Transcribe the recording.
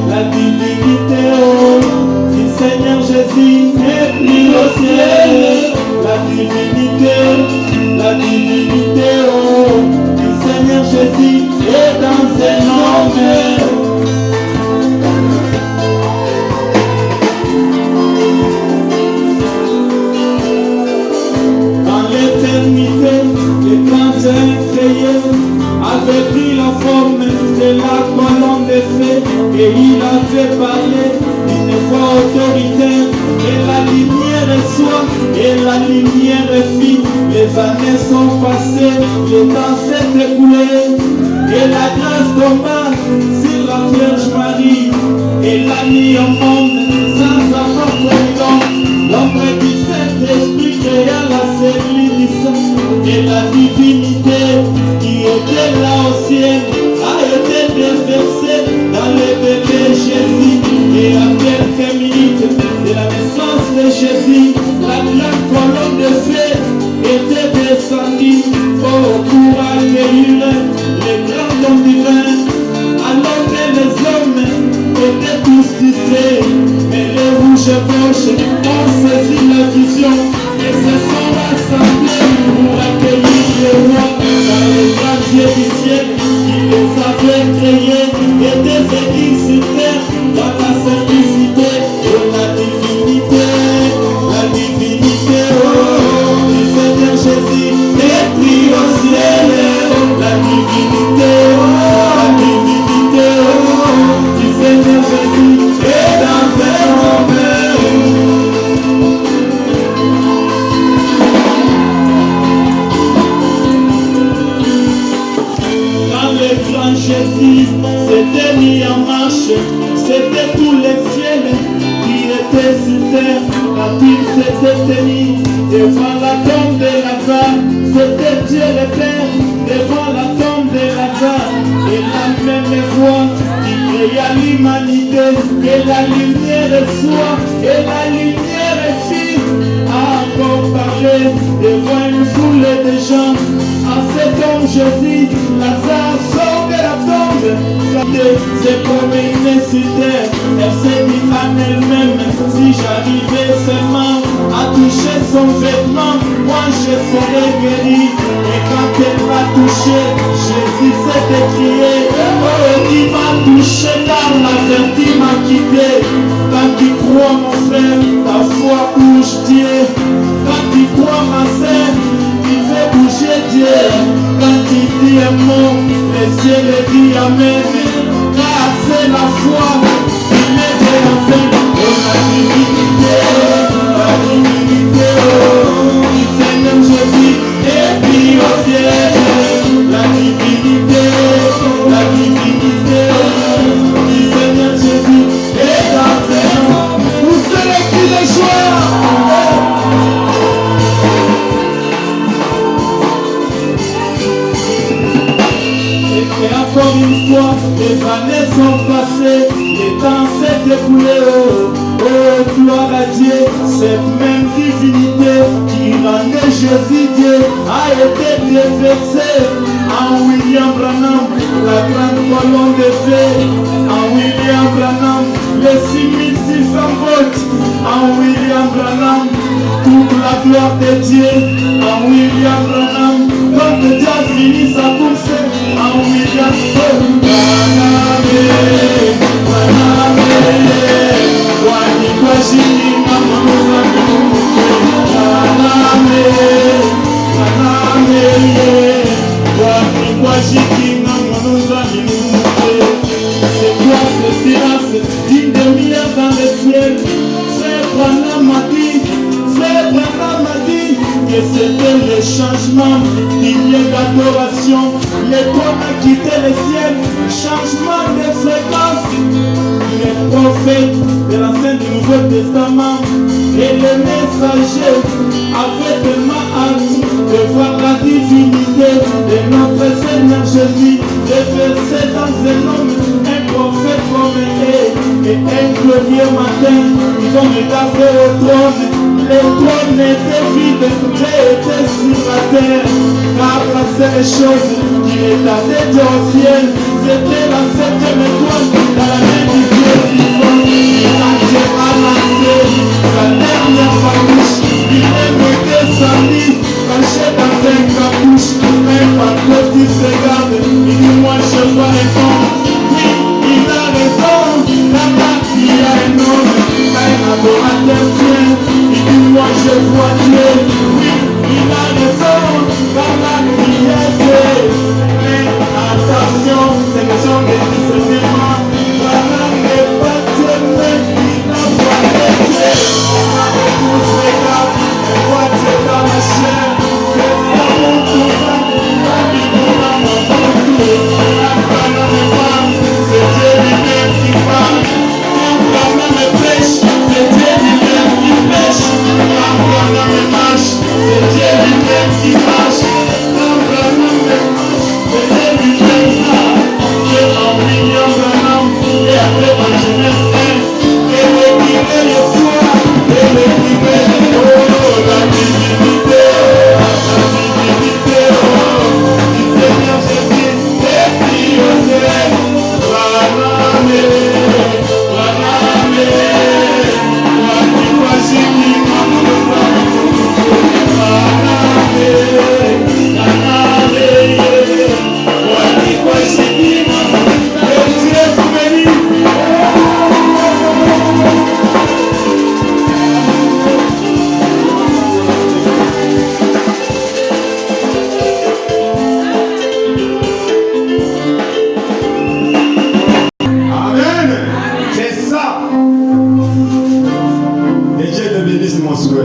La divinité du Seigneur Jésus est pris au ciel. La divinité du Seigneur Jésus est dans ses noms. Dans l'éternité, les grands incréés avaient pris la forme de la colonne de feu et il avait parlé d'une voix autoritaire et la lumière soit et la lumière fit. Les années sont passées, le temps s'est écoulé et la grâce tomba sur la Vierge Marie et l'a mis au monde sans avoir connu l'ombre du Saint-Esprit créa la cellule du sang et la divinité qui était là au ciel a été déversée dans le bébé Jésus. Et à quelques minutes de la naissance de Jésus, la grande colonne de feu était descendue pour accueillir les grands hommes divins, alors que les hommes étaient tous distraits. Mais les rouges poches ont saisi la vision et se sont rassemblés pour accueillir le roi dans les grands yeux du ciel qui les avait créés et devenus sur terre dans la simplicité de la divinité du Seigneur Jésus est pris au ciel. La divinité du Seigneur Jésus est dans ses noms. Jésus s'était mis en marche, c'était tous les ciels qui étaient sur terre quand il s'était tenu devant la tombe de Lazare. C'était Dieu le Père devant la tombe de Lazare et la même voix qui créa l'humanité et la lumière soit et la lumière fit a encore parlé devant une foule de gens. À cet homme Jésus, Lazare sort de la tombe. Quand s'est promené sur terre, elle s'est dit à elle-même, si j'arrivais seulement à toucher son vêtement, moi je serais guéri. Et quand elle m'a touché, Jésus s'est écrié, oh, il m'a touché car la vertu m'a quitté. Quand tu crois mon frère, ta foi bouge Dieu. Quand tu crois ma sœur, tu fais bouger Dieu. Quand tu dis un mot, le ciel dit amen. Car c'est la foi qui met de la fin. Oh, la divinité du Seigneur Jésus est pris au ciel. La divinité du Seigneur Jésus est dans ses noms. Vous serez qui les joie. Et encore une fois, les années sont passées, le temps s'est écoulé. Oh, gloire à Dieu, cette même divinité qui rendait Jésus Dieu a été déversée en William Branham, la grande colonne de feu, en William Branham, les 6600 volts, en William Branham, toute la gloire de Dieu, en William Branham, quand Dieu a fini sa course, en William Branham, c'est quoi ce silence d'une demi-heure dans le ciel? Frère Branham m'a dit que c'était le changement du lieu d'adoration. L'étoile a quitté le ciel, changement de fréquence. Les prophètes de l'Ancien du Nouveau Testament et les messagers avaient tellement hâte de voir la divinité de notre Seigneur Jésus déversé dans un homme, un prophète comme et un glorieux matin. Ils ont regardé au trône Le trône était vide, Dieu était sur la terre. Car la seule chose qui est à tête au ciel, c'était la 7e étoile dans la main du Dieu vivant. Quand j'ai ramassé sa dernière cartouche,